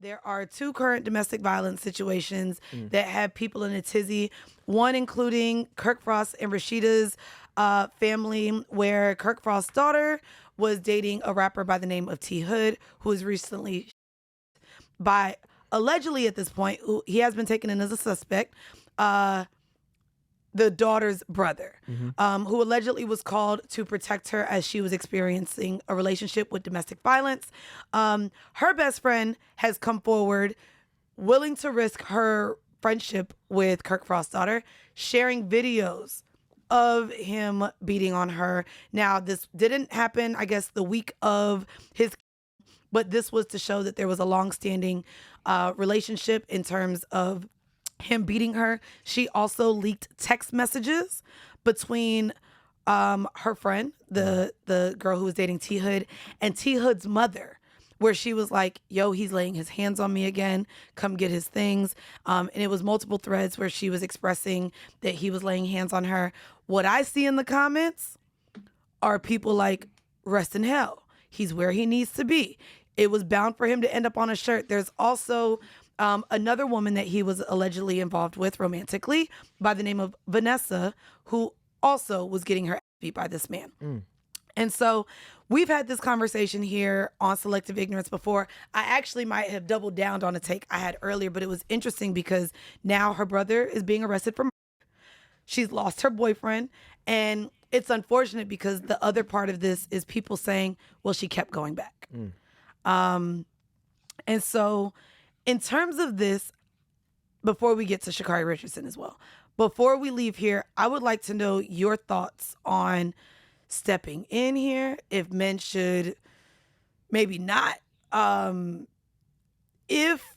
There are two current domestic violence situations that have people in a tizzy. One including Kirk Frost and Rashida's family, where Kirk Frost's daughter was dating a rapper by the name of T Hood, who was recently by allegedly at this point, he has been taken in as a suspect. The daughter's brother, who allegedly was called to protect her as she was experiencing a relationship with domestic violence. Her best friend has come forward willing to risk her friendship with Kirk Frost's daughter, sharing videos of him beating on her. Now, this didn't happen, I guess, the week of his, but this was to show that there was a longstanding relationship in terms of him beating her. She also leaked text messages between her friend, the girl who was dating T Hood, and T Hood's mother, where she was like, yo, he's laying his hands on me again. Come get his things. And it was multiple threads where she was expressing that he was laying hands on her. What I see in the comments are people like, rest in hell. He's where he needs to be. It was bound for him to end up on a shirt. There's also another woman that he was allegedly involved with romantically by the name of Vanessa, who also was getting her ass beat by this man. And so we've had this conversation here on Selective Ignorance before. I actually might have doubled down on a take I had earlier, but it was interesting because now her brother is being arrested for murder. She's lost her boyfriend. And it's unfortunate because the other part of this is people saying, well, she kept going back. And so in terms of this, before we get to Sha'Carri Richardson as well, before we leave here, I would like to know your thoughts on stepping in here, if men should maybe not. If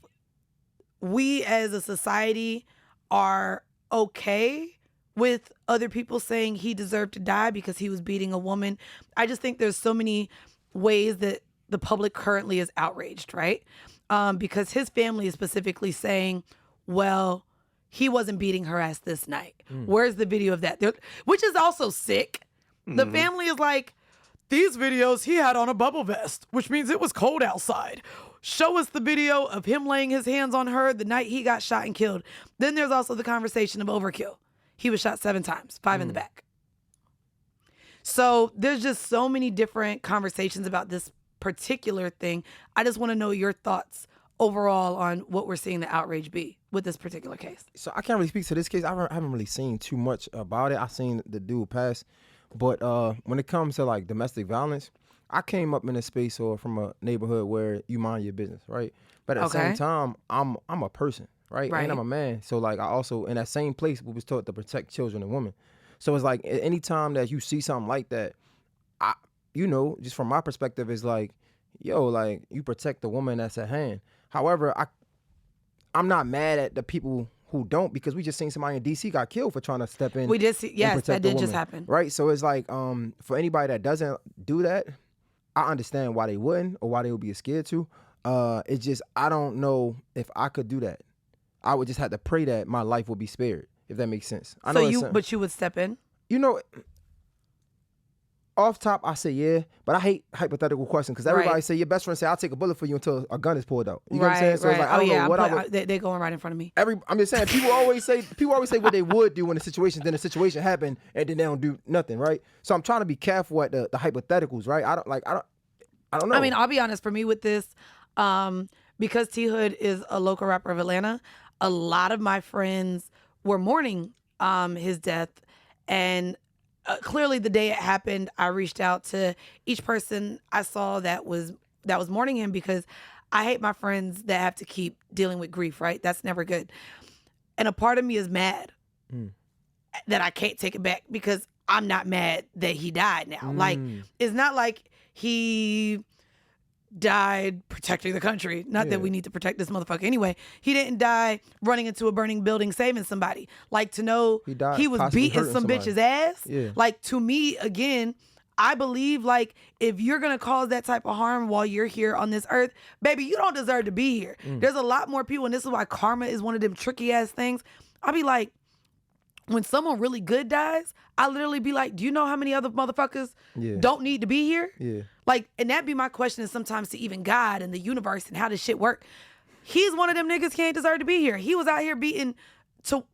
we as a society are okay with other people saying he deserved to die because he was beating a woman. I just think there's so many ways that the public currently is outraged, right? Because his family is specifically saying, well, he wasn't beating her ass this night. Where's the video of that? Which is also sick. The family is like, these videos, he had on a bubble vest, which means it was cold outside. Show us the video of him laying his hands on her the night he got shot and killed. Then there's also the conversation of overkill. He was shot 7 times, 5 in the back. So there's just so many different conversations about this particular thing. I just want to know your thoughts overall on what we're seeing the outrage be with this particular case. So I can't really speak to this case. I haven't really seen too much about it. I seen the dude pass. But when it comes to like domestic violence, I came up in a space or from a neighborhood where you mind your business, right? But at the same time, I'm a person, right? And I'm a man. So like I also, in that same place, we was taught to protect children and women. So it's like anytime that you see something like that, just from my perspective, it's like, yo, like you protect the woman that's at hand. However, I'm not mad at the people who don't, because we just seen somebody in DC got killed for trying to step in. We did see, yes, that did just happen. Right? So it's like, for anybody that doesn't do that, I understand why they wouldn't or why they would be scared to. It's just, I don't know if I could do that. I would just have to pray that my life would be spared, if that makes sense. But you would step in? Off top, I say yeah, but I hate hypothetical questions because everybody say, your best friend say, I'll take a bullet for you until a gun is pulled out. You know what I'm saying? So it's like, I don't know what I would... They're going right in front of me. I'm just saying, people always say what they would do when the situation, then the situation happened, and then they don't do nothing, right? So I'm trying to be careful at the hypotheticals, right? I don't know. I mean, I'll be honest, for me with this, because T Hood is a local rapper of Atlanta, a lot of my friends were mourning his death, and clearly the day it happened, I reached out to each person I saw that was mourning him, because I hate my friends that have to keep dealing with grief, right? That's never good. And a part of me is mad that I can't take it back, because I'm not mad that he died now. Like, it's not like he died protecting the country. Not that we need to protect this motherfucker anyway. He didn't die running into a burning building saving somebody. Like, to know he was beating some bitch's ass. Yeah. Like, to me, again, I believe, like, if you're going to cause that type of harm while you're here on this earth, baby, you don't deserve to be here. There's a lot more people, and this is why karma is one of them tricky ass things. I'll be like, when someone really good dies, I literally be like, do you know how many other motherfuckers don't need to be here? Yeah. Like, and that'd be my question is sometimes to even God and the universe and how this shit work. He's one of them niggas can't deserve to be here. He was out here beating, to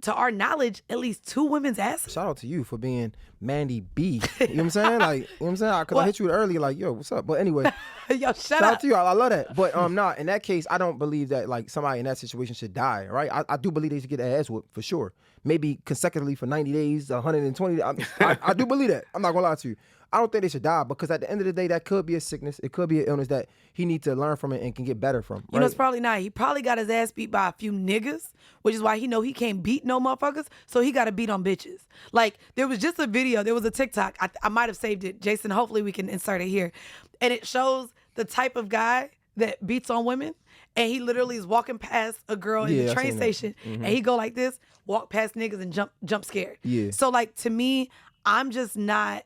our knowledge, at least 2 women's asses. Shout out to you for being Mandii B. You know what I'm saying? Like, you know what I'm saying? Because I hit you earlier, like, yo, what's up? But anyway, Yo, shout out to you. I love that. But nah, in that case, I don't believe that like somebody in that situation should die, right? I do believe they should get their ass whooped for sure. Maybe consecutively for 90 days, 120. I do believe that. I'm not gonna lie to you. I don't think they should die because at the end of the day, that could be a sickness. It could be an illness that he needs to learn from it and can get better from. Right? You know, it's probably not. He probably got his ass beat by a few niggas, which is why he know he can't beat no motherfuckers, so he got to beat on bitches. Like, there was just a video. There was a TikTok. I might have saved it. Jayson, hopefully we can insert it here. And it shows the type of guy that beats on women. And he literally is walking past a girl in the train station. And he go like this, walk past niggas and jump scared. Yeah. So, like, to me, I'm just not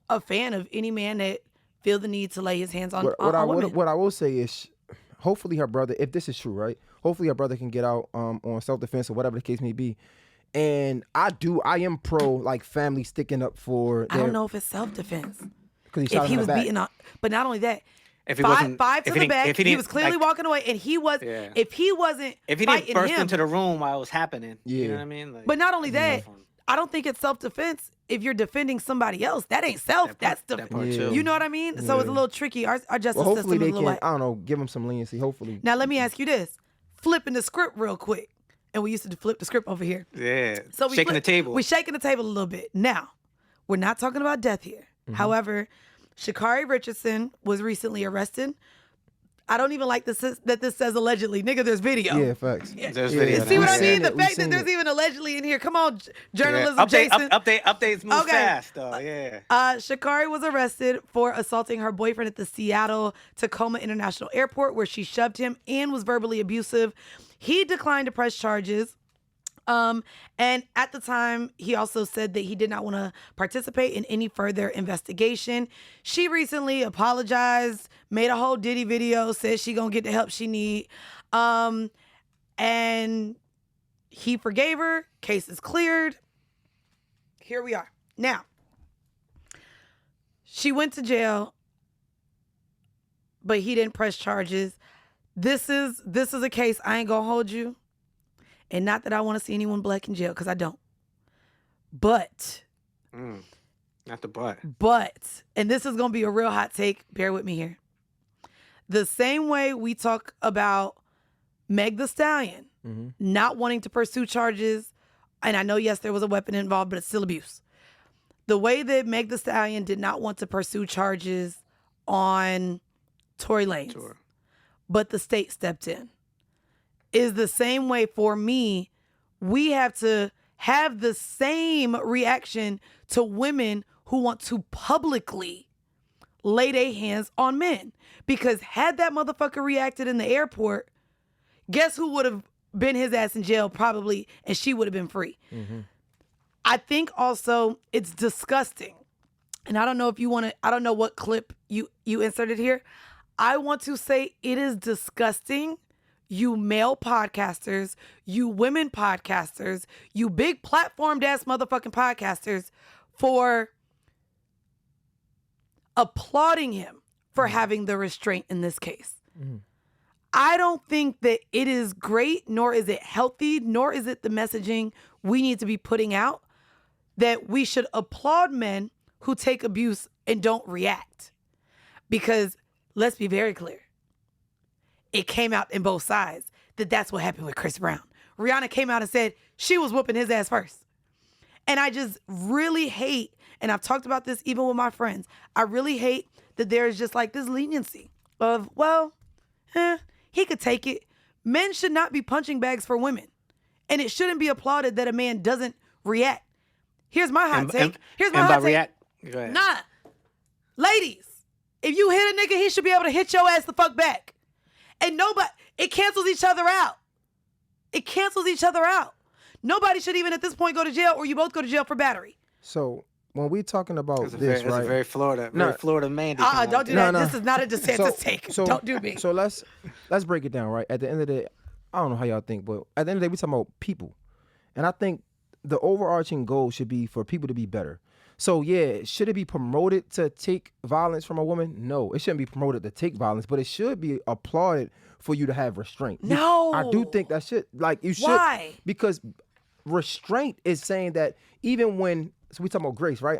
a fan of any man that feel the need to lay his hands on women. What I will say is, hopefully her brother, if this is true, right? Hopefully her brother can get out on self-defense or whatever the case may be. And I am pro like family sticking up for. I don't know if it's self-defense. Because he was beating on, but not only that. If he five to the back, he was clearly walking away, and he was. Yeah. If he didn't burst into the room while it was happening, you know what I mean? Like, but not only that, I don't think it's self-defense if you're defending somebody else. That ain't self. That's the. You know what I mean? So it's a little tricky. Our justice hopefully system is they a little can. I don't know. Give them some leniency. Hopefully. Now let me ask you this: flipping the script real quick, and we used to flip the script over here. Yeah. So shaking the table. We're shaking the table a little bit. Now, we're not talking about death here. However, Sha'Carri Richardson was recently arrested. I don't even like that this says allegedly. Nigga, there's video. Yeah, facts. There's video. See what I mean? The fact that there's even allegedly in here. Come on, journalism, Jayson. Updates move fast, though. Yeah. Sha'Carri was arrested for assaulting her boyfriend at the Seattle Tacoma International Airport, where she shoved him and was verbally abusive. He declined to press charges. And at the time, he also said that he did not want to participate in any further investigation. She recently apologized, made a whole Diddy video, said she gonna get the help she need. And he forgave her. Case is cleared. Here we are. Now, she went to jail, but he didn't press charges. This is a case, I ain't gonna hold you. And not that I want to see anyone black in jail, because I don't. But. Not the but. But, and this is going to be a real hot take. Bear with me here. The same way we talk about Meg Thee Stallion not wanting to pursue charges, and I know, yes, there was a weapon involved, but it's still abuse. The way that Meg Thee Stallion did not want to pursue charges on Tory Lanez, but the state stepped in, is the same way for me. We have to have the same reaction to women who want to publicly lay their hands on men. Because had that motherfucker reacted in the airport, guess who would have been his ass in jail probably, and she would have been free. I think also it's disgusting. And I don't know if you want to, I don't know what clip you inserted here. I want to say it is disgusting, you male podcasters, you women podcasters, you big platformed ass motherfucking podcasters, for applauding him for having the restraint in this case. I don't think that it is great, nor is it healthy, nor is it the messaging we need to be putting out, that we should applaud men who take abuse and don't react. Because let's be very clear. It came out in both sides that that's what happened with Chris Brown. Rihanna came out and said she was whooping his ass first. And I just really hate, and I've talked about this even with my friends, I really hate that there's just like this leniency of, well, he could take it. Men should not be punching bags for women. And it shouldn't be applauded that a man doesn't react. Here's my hot take. Here's my hot take. React, go ahead. Nah. Ladies, if you hit a nigga, he should be able to hit your ass the fuck back. And nobody, it cancels each other out. It cancels each other out. Nobody should even at this point go to jail, or you both go to jail for battery. So when we're talking about It's this, right? a very Florida Mandii. Don't do that. This is not a DeSantis take. Don't do me. So let's break it down, right? At the end of the day, I don't know how y'all think, but at the end of the day, we're talking about people. And I think the overarching goal should be for people to be better. So yeah, should it be promoted to take violence from a woman? No, it shouldn't be promoted to take violence, but it should be applauded for you to have restraint. No. I do think that should, like, you should. Why? Because restraint is saying that even when, so we talking about grace, right?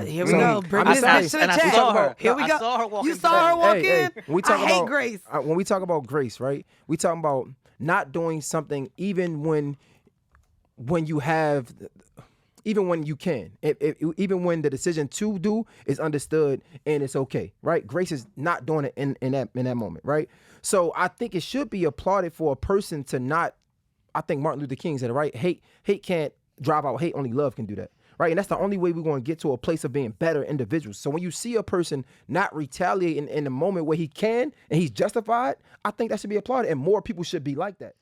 Here we go. Bring this bitch to the I chat. saw her. Here we I go. saw her walking You saw her walk Hey, in? when we talk I hate about Grace. When we talk about grace, right? We talking about not doing something even when you have, even when you can, even when the decision to do is understood and it's okay, right? Grace is not doing it in that moment, right? So I think it should be applauded for a person to not. I think Martin Luther King said it, right? Hate can't drive out hate. Only love can do that. Right. And that's the only way we're going to get to a place of being better individuals. So when you see a person not retaliating in the moment where he can and he's justified, I think that should be applauded. And more people should be like that.